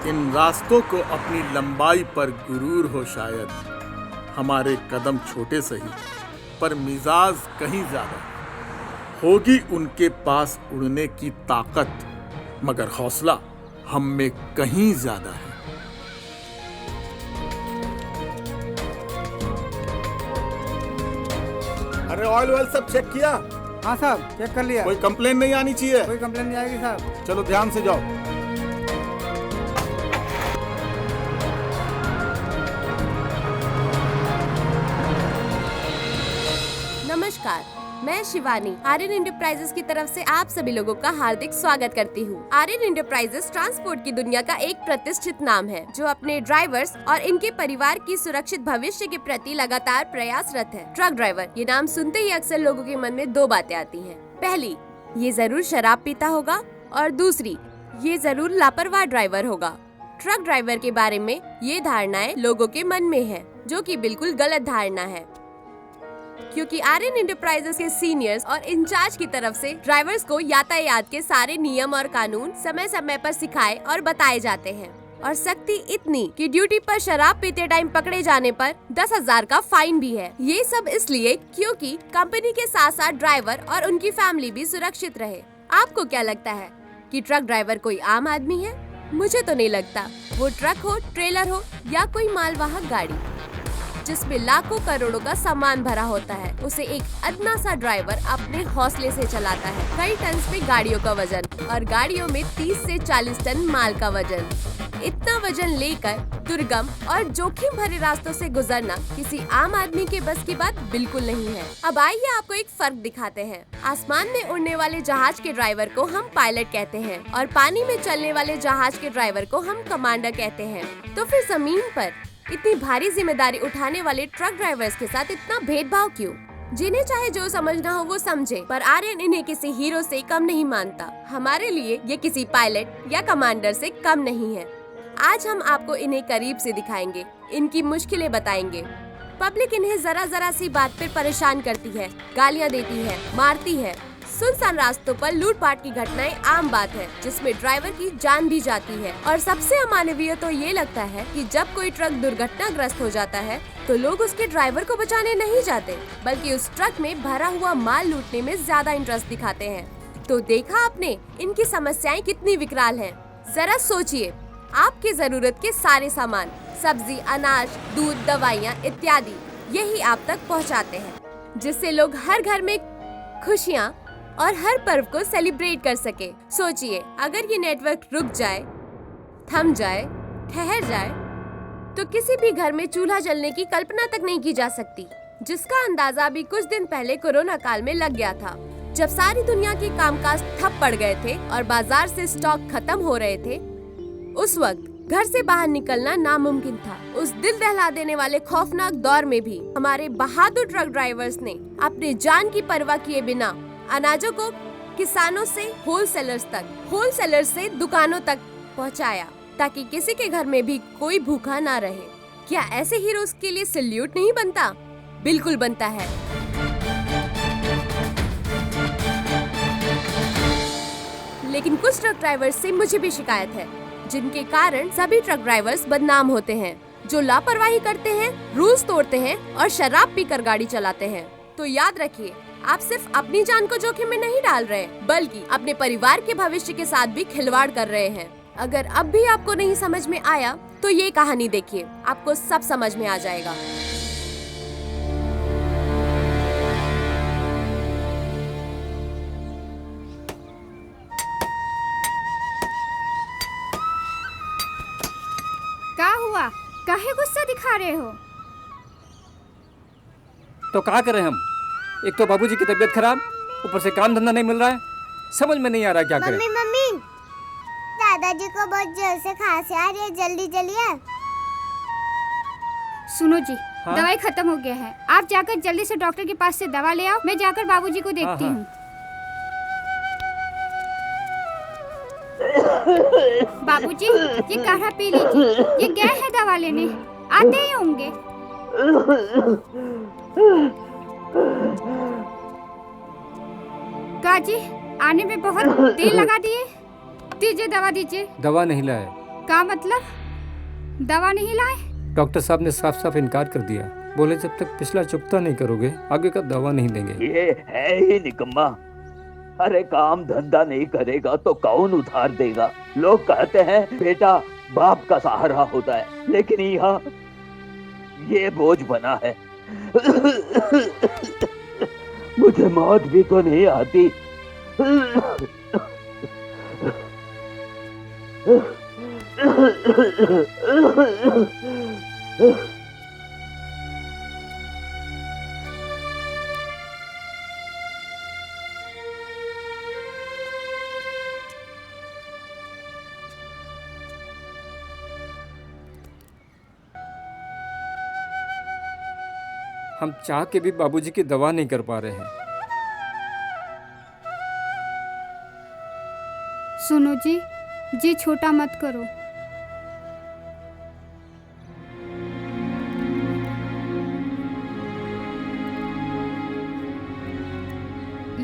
इन रास्तों को अपनी लंबाई पर गुरूर हो शायद। हमारे कदम छोटे सही पर मिजाज कहीं ज्यादा। होगी उनके पास उड़ने की ताकत, मगर हौसला हम में कहीं ज्यादा है। अरे ऑयल वेल सब चेक किया? हाँ साहब, चेक कर लिया। कोई कंप्लेन नहीं आनी चाहिए। कोई कंप्लेन नहीं आएगी साहब। चलो ध्यान से जाओ। नमस्कार, मैं शिवानी आर्यन एंटरप्राइजेस की तरफ से आप सभी लोगों का हार्दिक स्वागत करती हूँ। आर्यन एंटरप्राइजेस ट्रांसपोर्ट की दुनिया का एक प्रतिष्ठित नाम है, जो अपने ड्राइवर्स और इनके परिवार की सुरक्षित भविष्य के प्रति लगातार प्रयासरत है। ट्रक ड्राइवर ये नाम सुनते ही अक्सर लोगों के मन में दो बातें आती हैं। पहली, ये जरूर शराब पीता होगा, और दूसरी, ये जरूर लापरवाह ड्राइवर होगा। ट्रक ड्राइवर के बारे में ये धारणाएं लोगों के मन में है, जो कि बिल्कुल गलत धारणा है, क्योंकि आर्यन एंटरप्राइजेस के सीनियर्स और इंचार्ज की तरफ से ड्राइवर्स को यातायात के सारे नियम और कानून समय समय पर सिखाए और बताए जाते हैं। और सख्ती इतनी कि ड्यूटी पर शराब पीते टाइम पकड़े जाने पर 10,000 का फाइन भी है। ये सब इसलिए क्योंकि कंपनी के साथ साथ ड्राइवर और उनकी फैमिली भी सुरक्षित रहे। आपको क्या लगता है कि ट्रक ड्राइवर कोई आम आदमी है? मुझे तो नहीं लगता। वो ट्रक हो, ट्रेलर हो या कोई मालवाहक गाड़ी जिसमें लाखों करोड़ों का सामान भरा होता है, उसे एक अदना सा ड्राइवर अपने हौसले से चलाता है। कई टन पे गाड़ियों का वजन और गाड़ियों में 30 से 40 टन माल का वजन। इतना वजन लेकर दुर्गम और जोखिम भरे रास्तों से गुजरना किसी आम आदमी के बस की बात बिल्कुल नहीं है। अब आइए आपको एक फर्क दिखाते हैं। आसमान में उड़ने वाले जहाज के ड्राइवर को हम पायलट कहते हैं और पानी में चलने वाले जहाज के ड्राइवर को हम कमांडर कहते हैं। तो फिर जमीन पर इतनी भारी जिम्मेदारी उठाने वाले ट्रक ड्राइवर्स के साथ इतना भेदभाव क्यों? जिन्हें चाहे जो समझना हो वो समझे, पर आर्यन इन्हें किसी हीरो से कम नहीं मानता। हमारे लिए ये किसी पायलट या कमांडर से कम नहीं है। आज हम आपको इन्हें करीब से दिखाएंगे, इनकी मुश्किलें बताएंगे। पब्लिक इन्हें जरा जरा सी बात पर परेशान करती है, गालियाँ देती है, मारती है। सुनसान रास्तों पर लूटपाट की घटनाएं आम बात है, जिसमें ड्राइवर की जान भी जाती है। और सबसे अमानवीय तो ये लगता है कि जब कोई ट्रक दुर्घटनाग्रस्त हो जाता है तो लोग उसके ड्राइवर को बचाने नहीं जाते, बल्कि उस ट्रक में भरा हुआ माल लूटने में ज्यादा इंटरेस्ट दिखाते हैं। तो देखा आपने इनकी समस्याएं कितनी विकराल हैं। जरा सोचिए, आपके जरूरत के सारे सामान, सब्जी, अनाज, दूध, दवाइयाँ इत्यादि यही आप तक पहुँचाते हैं, जिससे लोग हर घर में खुशियाँ और हर पर्व को सेलिब्रेट कर सके। सोचिए, अगर ये नेटवर्क रुक जाए, थम जाए, ठहर जाए, तो किसी भी घर में चूल्हा जलने की कल्पना तक नहीं की जा सकती, जिसका अंदाजा भी कुछ दिन पहले कोरोना काल में लग गया था, जब सारी दुनिया के कामकाज ठप पड़ गए थे और बाजार से स्टॉक खत्म हो रहे थे। उस वक्त घर से बाहर निकलना नामुमकिन था। उस दिल दहला देने वाले खौफनाक दौर में भी हमारे बहादुर ट्रक ड्राइवर्स ने अपने जान की परवाह किए बिना अनाजों को किसानों से होलसेलर से दुकानों तक पहुंचाया, ताकि किसी के घर में भी कोई भूखा ना रहे। क्या ऐसे हीरोज के लिए सैल्यूट नहीं बनता? बिल्कुल बनता है। लेकिन कुछ ट्रक ड्राइवर्स से मुझे भी शिकायत है, जिनके कारण सभी ट्रक ड्राइवर्स बदनाम होते हैं, जो लापरवाही करते हैं, रूल्स तोड़ते हैं और शराब पीकर गाड़ी चलाते हैं। तो याद रखिए, आप सिर्फ अपनी जान को जोखिम में नहीं डाल रहे, बल्कि अपने परिवार के भविष्य के साथ भी खिलवाड़ कर रहे हैं। अगर अब भी आपको नहीं समझ में आया तो ये कहानी देखिए, आपको सब समझ में आ जाएगा। क्या हुआ? काहे गुस्सा दिखा रहे हो? तो क्या करें हम? एक तो बाबूजी की तबीयत खराब, ऊपर से काम धंधा नहीं मिल रहा है, समझ में नहीं आ रहा क्या करें। मम्मी, दादाजी को बहुत जोर से खांसी आ रही है, जल्दी चलिए। सुनो जी, हाँ? दवाई खत्म हो गया है, आप जाकर जल्दी से डॉक्टर के पास से दवा ले आओ। मैं जाकर बाबूजी को देखती हूँ। बाबूजी, ये काढ़ा पी लीजिए, ये गए हैं दवा लेने, आते ही होंगे। काजी, आने में बहुत देर लगा दिए। दीजिए दवा दीजिए। दवा नहीं लाए, का मतलब? दवा नहीं लाए? डॉक्टर साहब ने साफ साफ इनकार कर दिया। बोले जब तक पिछला चुकता नहीं करोगे आगे का दवा नहीं देंगे। ये है ही निकम्मा। अरे काम धंधा नहीं करेगा तो कौन उधार देगा? लोग कहते हैं बेटा बाप का सहारा होता है, लेकिन यहाँ ये बोझ बना है। मुझे मौत भी तो नहीं आती। हम चाह के भी बाबूजी की दवा नहीं कर पा रहे हैं। सुनो जी, जी छोटा मत करो।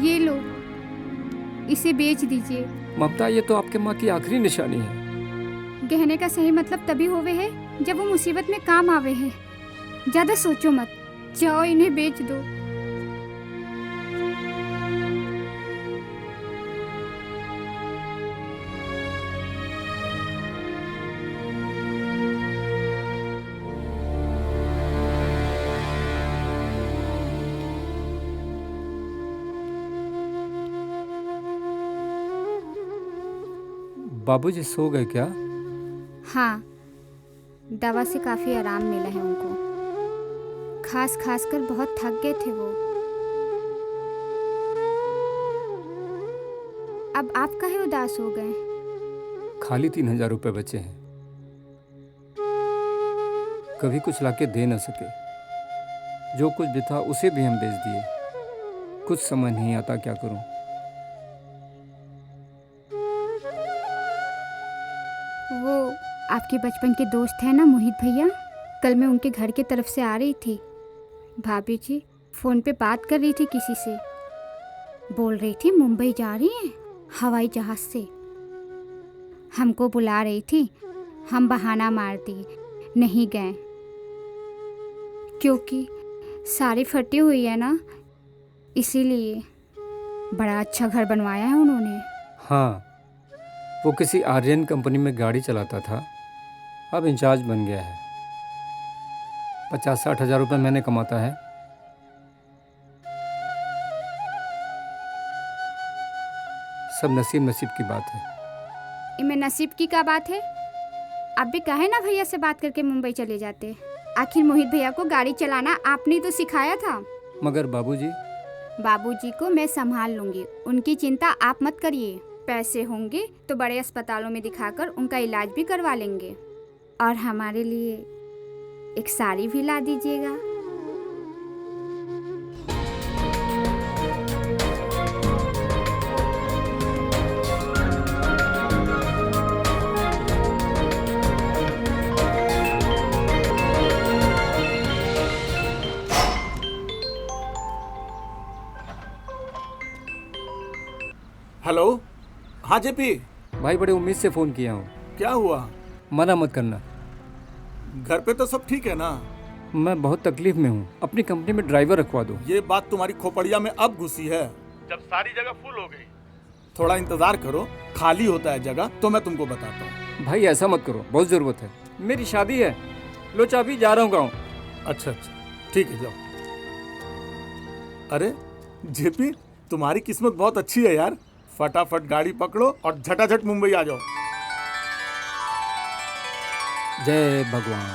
ये लो, इसे बेच दीजिए। ममता, ये तो आपके माँ की आखिरी निशानी है। गहने का सही मतलब तभी होवे है जब वो मुसीबत में काम आवे है। ज्यादा सोचो मत, जाओ इन्हें बेच दो। बाबूजी सो गए क्या? हाँ, दवा से काफी आराम मिला है उनको। खास खास कर बहुत थक गए थे वो। अब आप काहे उदास हो गए? खाली 3000 रुपये बचे हैं। कभी कुछ लाके दे न सके। जो कुछ भी था उसे भी हम बेच दिए। कुछ समझ नहीं आता क्या करूं। वो आपके बचपन के दोस्त हैं ना मोहित भैया? कल मैं उनके घर की तरफ से आ रही थी। भाभी जी फ़ोन पे बात कर रही थी किसी से। बोल रही थी मुंबई जा रही हैं हवाई जहाज़ से। हमको बुला रही थी, हम बहाना मार दिए, नहीं गए। क्योंकि सारी फटी हुई है ना, इसीलिए। बड़ा अच्छा घर बनवाया है उन्होंने। हाँ, वो किसी आर्यन कंपनी में गाड़ी चलाता था, अब इंचार्ज बन गया है। 50-60 हज़ार रुपये महीने कमाता है। सब नसीब नसीब की बात है। इनमें नसीब की क्या बात है? आप भी कहे ना भैया से बात करके मुंबई चले जाते। आखिर मोहित भैया को गाड़ी चलाना आपने तो सिखाया था। मगर बाबूजी? बाबूजी को मैं संभाल लूंगी, उनकी चिंता आप मत करिए। पैसे होंगे तो बड़े अस्पतालों में दिखाकर उनका इलाज भी करवा लेंगे। और हमारे लिए एक साड़ी भी ला दीजिएगा। हेलो। हाँ जेपी। भाई बड़े उम्मीद से फ़ोन किया हूँ। क्या हुआ? मना मत करना। घर पे तो सब ठीक है ना? मैं बहुत तकलीफ में हूँ। अपनी कंपनी में ड्राइवर रखवा दो। ये बात तुम्हारी खोपड़िया में अब घुसी है, जब सारी जगह फुल हो गई। थोड़ा इंतजार करो, खाली होता है जगह तो मैं तुमको बताता हूँ। भाई ऐसा मत करो, बहुत ज़रूरत है। मेरी शादी है। लो चाबी, जा रहा हूँ गाँव। अच्छा, ठीक है, जाओ। अरे जेपी, तुम्हारी किस्मत बहुत अच्छी है यार। फटाफट गाड़ी पकड़ो और झटाझट मुंबई आ जाओ। जय भगवान।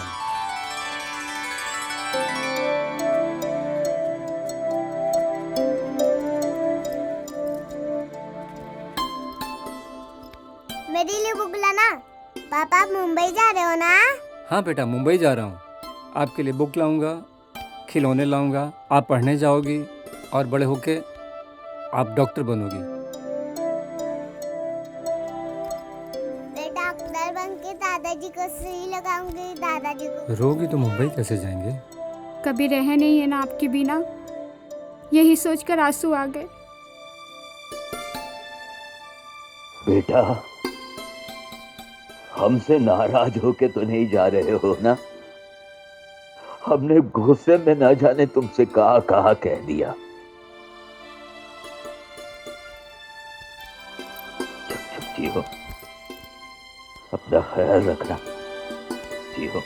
मेरे लिए बुक लाना। पापा आप मुंबई जा रहे हो ना? हाँ बेटा, मुंबई जा रहा हूँ। आपके लिए बुक लाऊंगा, खिलौने लाऊंगा, आप पढ़ने जाओगी और बड़े होके आप डॉक्टर बनोगी। डॉक्टर बन के दादाजी को सुई लगाऊंगी। दादाजी को। रोगी तो मुंबई कैसे जाएंगे? कभी रहे नहीं है ना आपके बिना, यही सोचकर आंसू आ गए। बेटा हमसे नाराज होके तो नहीं जा रहे हो ना? हमने गुस्से में न जाने तुमसे कहा कहा कह दिया। चुप चुप जियो, अपना ख्याल रखना, जियो।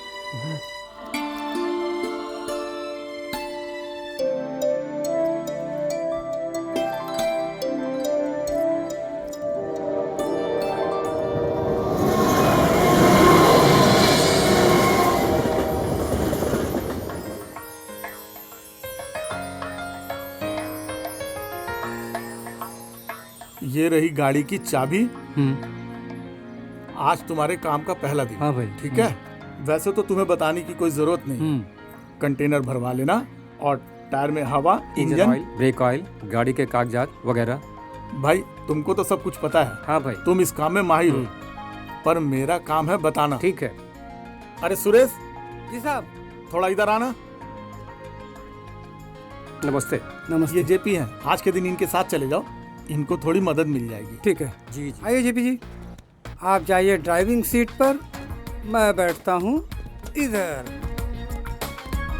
ये रही गाड़ी की चाबी। हम्म। आज तुम्हारे काम का पहला दिन। हाँ भाई। ठीक है। वैसे तो तुम्हें बताने की कोई जरूरत नहीं। हम्म। कंटेनर भरवा लेना और टायर में हवा, engine engine. Oil, brake oil, गाड़ी के कागजात वगैरह। भाई तुमको तो सब कुछ पता है। हाँ भाई। तुम इस काम में माहिर हो, पर मेरा काम है बताना। ठीक है। अरे सुरेश, जी साहब। थोड़ा इधर आना। नमस्ते। ये जेपी हैं, आज के दिन इनके साथ चले जाओ, इनको थोड़ी मदद मिल जाएगी। ठीक है। जी। आइए जेपी जी, आप जाइए ड्राइविंग सीट पर, मैं बैठता हूँ इधर।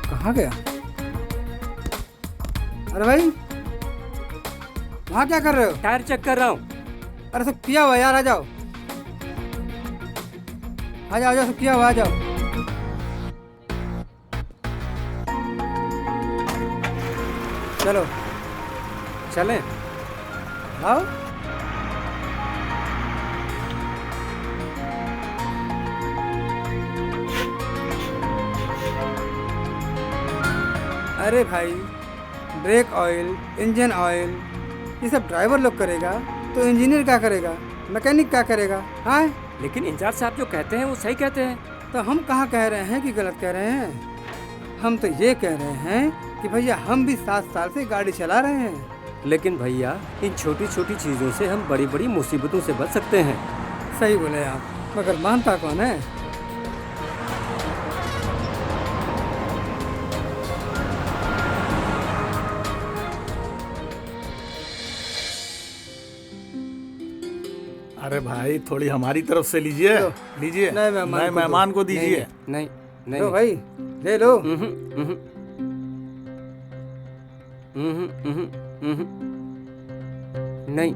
कहाँ गया? अरे भाई, वहाँ क्या कर रहे हो? टायर चेक कर रहा हूँ। अरे सब किया हुआ यार, आ जाओ आ जाओ, सब किया हुआ, आ जाओ। चलो चलें। आओ। अरे भाई, ब्रेक ऑयल, इंजन ऑयल, ये सब ड्राइवर लोग करेगा तो इंजीनियर क्या करेगा, मैकेनिक क्या करेगा? हाँ, लेकिन इंचार्ज साहब जो कहते हैं वो सही कहते हैं। तो हम कहाँ कह रहे हैं कि गलत कह रहे हैं? हम तो ये कह रहे हैं कि भैया हम भी 7 साल से गाड़ी चला रहे हैं। लेकिन भैया, इन छोटी छोटी चीज़ों से हम बड़ी बड़ी मुसीबतों से बच सकते हैं। सही बोले आप, मगर मानता कौन है? अरे भाई, थोड़ी हमारी तरफ से लीजिए। लीजिए, नए मेहमान नए को मेहमान को दीजिए। नहीं नहीं। लो भाई, ले लो। नहीं।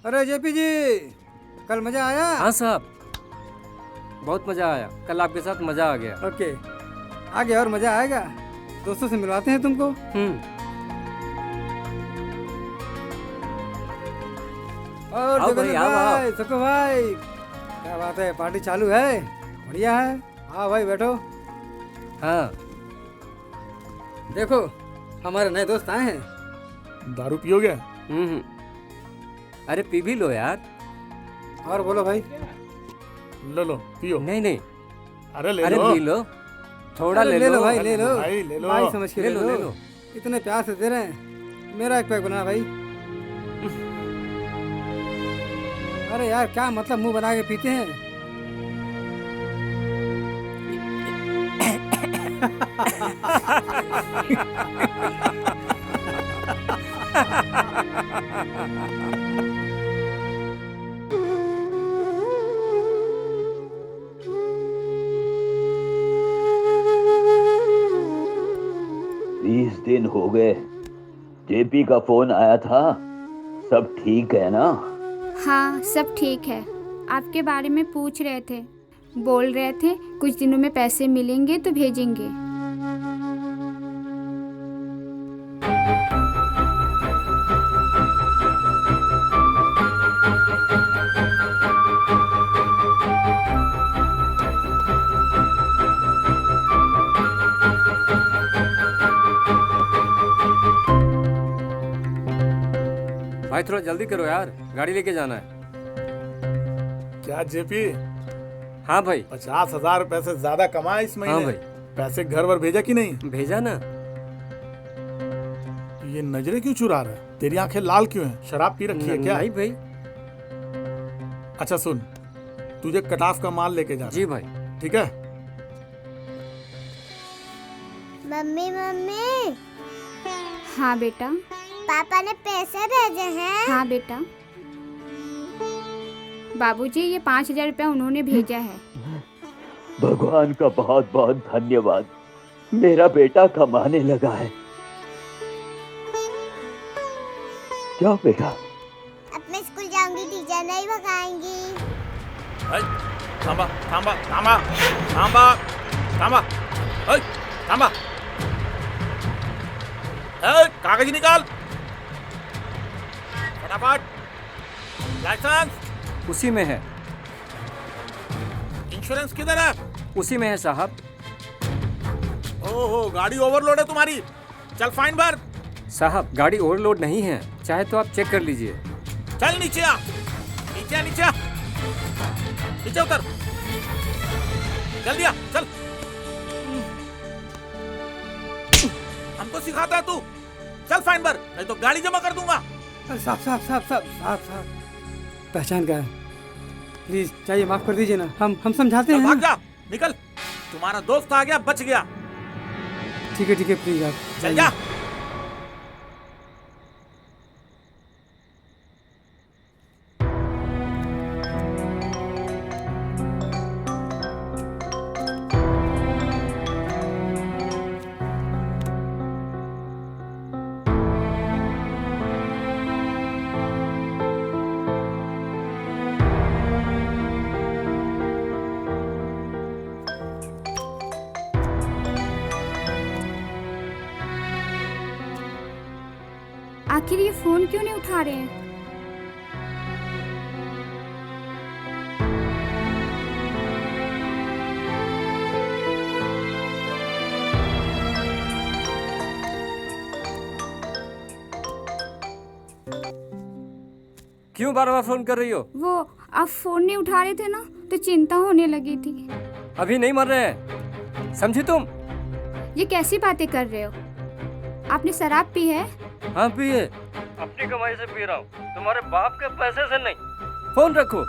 अरे जेपी जी, कल मजा आया? हाँ साहब, बहुत मज़ा आया। कल आपके साथ मज़ा आ गया। ओके, आगे और मजा आएगा। दोस्तों से मिलवाते हैं तुमको। और आओ जगन्नाथ भाई, आओ, आओ। भाई, सुको भाई, क्या बात है, पार्टी चालू है? बढ़िया है। हाँ भाई, बैठो। हाँ। देखो, हमारे नए दोस्त आए हैं। दारू पियोगे? अरे पी भी लो यार। और बोलो भाई। लो लो, पियो। नहीं नहीं। अरे ले अरे लो। पी लो, थोड़ा अरे ले लो भाई, ले लो भाई, ले लो। भाई, समझ के ले लो, ले लो। इतने प्यार से दे रहे हैं। मेरा एक पैक बना भाई। अरे यार, क्या मतलब मुंह बना के पीते हैं? बीस दिन हो गए, जेपी का फोन आया था। सब ठीक है ना? हाँ, सब ठीक है। आपके बारे में पूछ रहे थे, बोल रहे थे कुछ दिनों में पैसे मिलेंगे तो भेजेंगे। भाई थोड़ा जल्दी करो यार, गाड़ी लेके जाना है। क्या जेपी, हाँ भाई। 50,000 रुपए से ज्यादा कमाए इस हाँ महीने? भाई। पैसे घर वर भेजा कि नहीं? भेजा ना। ये नजरें क्यों चुरा रहा है? तेरी आंखें लाल क्यों हैं? शराब पी रखी है क्या? नहीं भाई। अच्छा सुन, तुझे कटाफ का माल लेके जा। जी भाई। ठीक है? मम्मी मम्मी, हाँ बेटा। पापा ने पैसे भेजे हैं। हाँ बेटा। बाबूजी, ये 5,000 रुपया उन्होंने भेजा है। भगवान का बहुत बहुत धन्यवाद। मेरा बेटा कमाने लगा है। क्या बेटा? अब मैं स्कूल जाऊंगी, टीचर नहीं भगाएंगी। थांबा थांबा थांबा थांबा थांबा थांबा। कागज निकाल फटाफट। लाइसेंस उसी में है। इंश्योरेंस किधर है? उसी में है साहब। ओहो, गाड़ी ओवरलोड है तुम्हारी। चल फाइन भर। साहब गाड़ी ओवरलोड नहीं है, चाहे तो आप चेक कर लीजिए। चल नीचे आ, नीचे आ, नीचे आ, नीचे उतर। जल्दी आ, चल। हमको सिखाता है तू? चल फाइन भर, नहीं तो गाड़ी जमा कर दूंगा। अरे साहब साहब साहब साहब साहब साहब, पहचान गए। प्लीज चाहिए, माफ कर दीजिए ना। हम समझाते चल हैं भाग ना। जा, निकल। तुम्हारा दोस्त आ गया, बच गया। ठीक है प्लीज आप चल जा। आखिर ये फोन क्यों नहीं उठा रहे हैं? क्यों बार बार फोन कर रही हो? वो आप फोन नहीं उठा रहे थे ना, तो चिंता होने लगी थी। अभी नहीं मर रहे हैं, समझी तुम? ये कैसी बातें कर रहे हो? आपने शराब पी है? हाँ पिए। अपनी कमाई से पी रहा हूँ, तुम्हारे बाप के पैसे से नहीं। फोन रखो।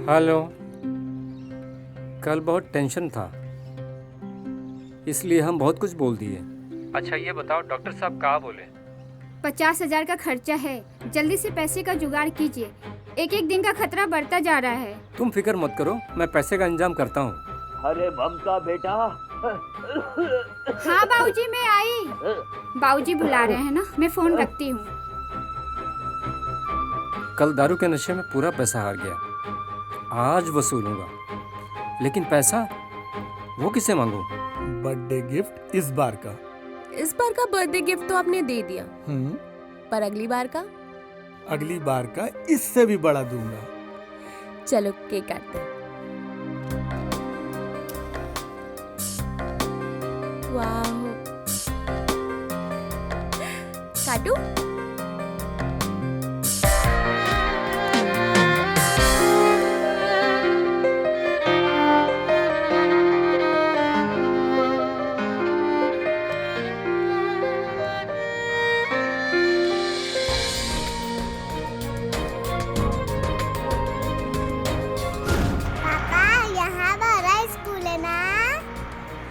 हेलो। कल बहुत टेंशन था, इसलिए हम बहुत कुछ बोल दिए। अच्छा ये बताओ, डॉक्टर साहब कहाँ बोले? 50,000 का खर्चा है, जल्दी से पैसे का जुगाड़ कीजिए। एक एक दिन का खतरा बढ़ता जा रहा है। तुम फिक्र मत करो, मैं पैसे का इंतजाम करता हूँ। अरे ममता बेटा। हाँ बाबूजी, मैं आई। बाबूजी बुला रहे हैं ना, मैं फोन रखती हूँ। कल दारू के नशे में पूरा पैसा हार गया, आज वसूलूंगा। लेकिन पैसा वो किसे मांगू? बर्थडे गिफ्ट इस बार का। इस बार का बर्थडे गिफ्ट तो आपने दे दिया, पर अगली बार का? अगली बार का इससे भी बड़ा दूंगा। चलो केक काटते हैं। वाह, काटू?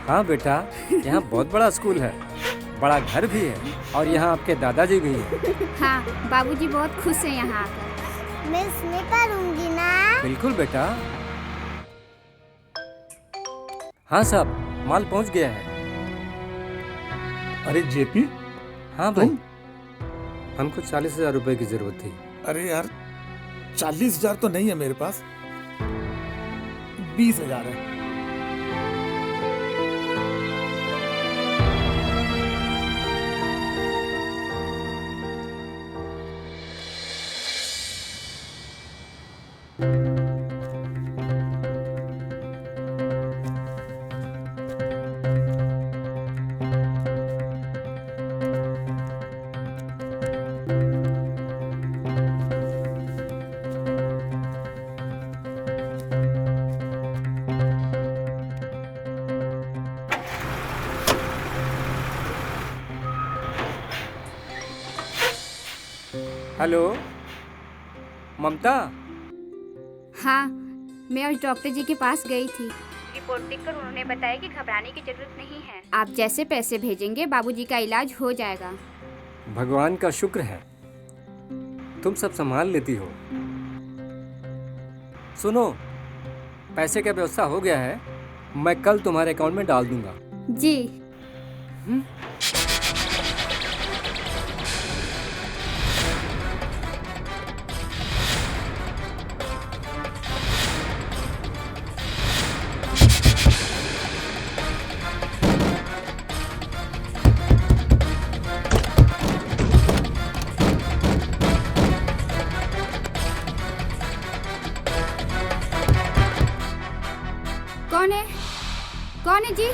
हाँ बेटा, यहाँ बहुत बड़ा स्कूल है, बड़ा घर भी है, और यहाँ आपके दादाजी भी हैं। हाँ, बाबूजी बहुत खुश हैं यहाँ आकर। मैं इसमें पढ़ूंगी ना? बिल्कुल बेटा। हाँ साहब, माल पहुँच गया है। अरे जेपी। हाँ भाई, हमको 40,000 रुपए की जरूरत थी। अरे यार, 40,000 तो नहीं है मेरे पास, 20,000 है। हेलो ममता। हाँ, मैं आज डॉक्टर जी के पास गई थी। रिपोर्ट देखकर उन्होंने बताया कि घबराने की जरूरत नहीं है। आप जैसे पैसे भेजेंगे बाबूजी का इलाज हो जाएगा। भगवान का शुक्र है, तुम सब संभाल लेती हो। सुनो, पैसे का व्यवस्था हो गया है, मैं कल तुम्हारे अकाउंट में डाल दूंगा। जी। कौन है? कौन है जी?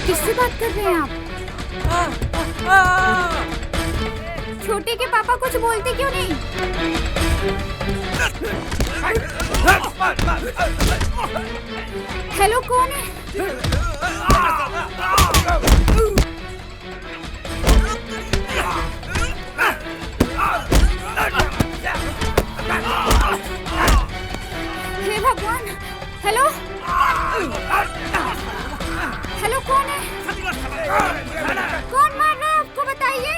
किससे बात कर रहे हैं आप? छोटे के पापा कुछ बोलते क्यों नहीं? हेलो, कौन है? हे भगवान! हेलो, हेलो, कौन है? कौन मार रहा है आपको, बताइए।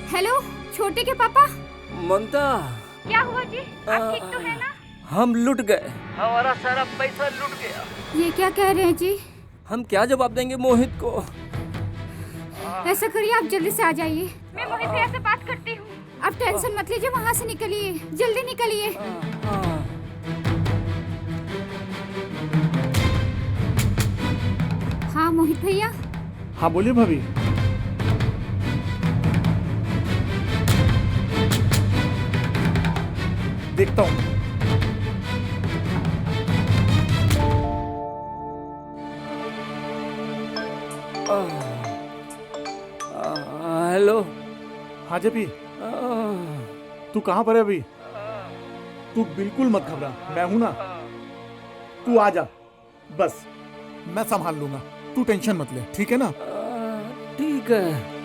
हेलो, छोटे के पापा। ममता, क्या हुआ जी? आप ठीक तो है ना? हम लुट गए, हमारा सारा पैसा लुट गया। ये क्या कह रहे हैं जी? हम क्या जवाब देंगे मोहित को? ऐसा करिए, आप जल्दी से आ जाइए। मैं मोहित भैया से बात करती हूँ। आप टेंशन मत लीजिए, वहाँ से निकलिए, जल्दी निकलिए। हाँ मोहित भैया। हाँ बोलिए भाभी। देखता हूँ। हेलो। हाँ जेपी, तू कहाँ पर है अभी? तू बिल्कुल मत घबरा, मैं हूं ना। तू आ जा, बस मैं संभाल लूंगा, तू टेंशन मत ले, ठीक है ना? ठीक है।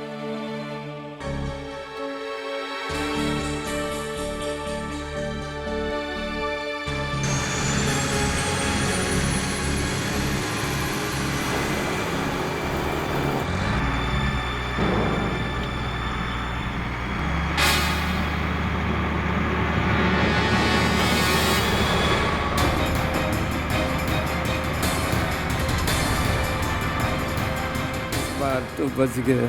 तो बच गया।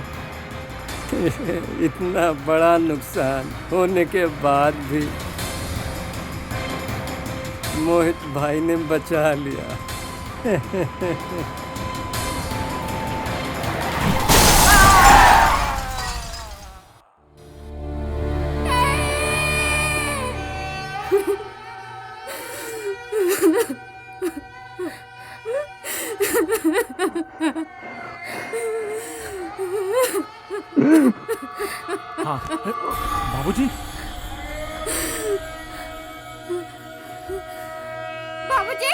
इतना बड़ा नुकसान होने के बाद भी मोहित भाई ने बचा लिया। हाँ बाबूजी। बाबूजी,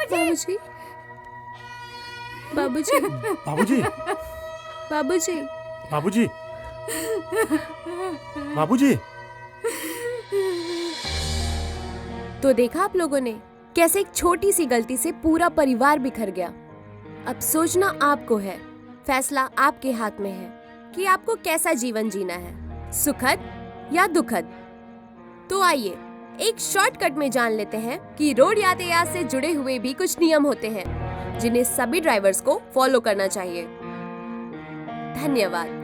बाबूजी, बाबूजी, बाबूजी, बाबूजी, बाबूजी, बाबूजी। तो देखा आप लोगों ने कैसे एक छोटी सी गलती से पूरा परिवार बिखर गया। अब सोचना आपको है, फैसला आपके हाथ में है कि आपको कैसा जीवन जीना है, सुखद या दुखद। तो आइए एक शॉर्टकट में जान लेते हैं कि रोड यातायात से जुड़े हुए भी कुछ नियम होते हैं जिन्हें सभी ड्राइवर्स को फॉलो करना चाहिए। धन्यवाद।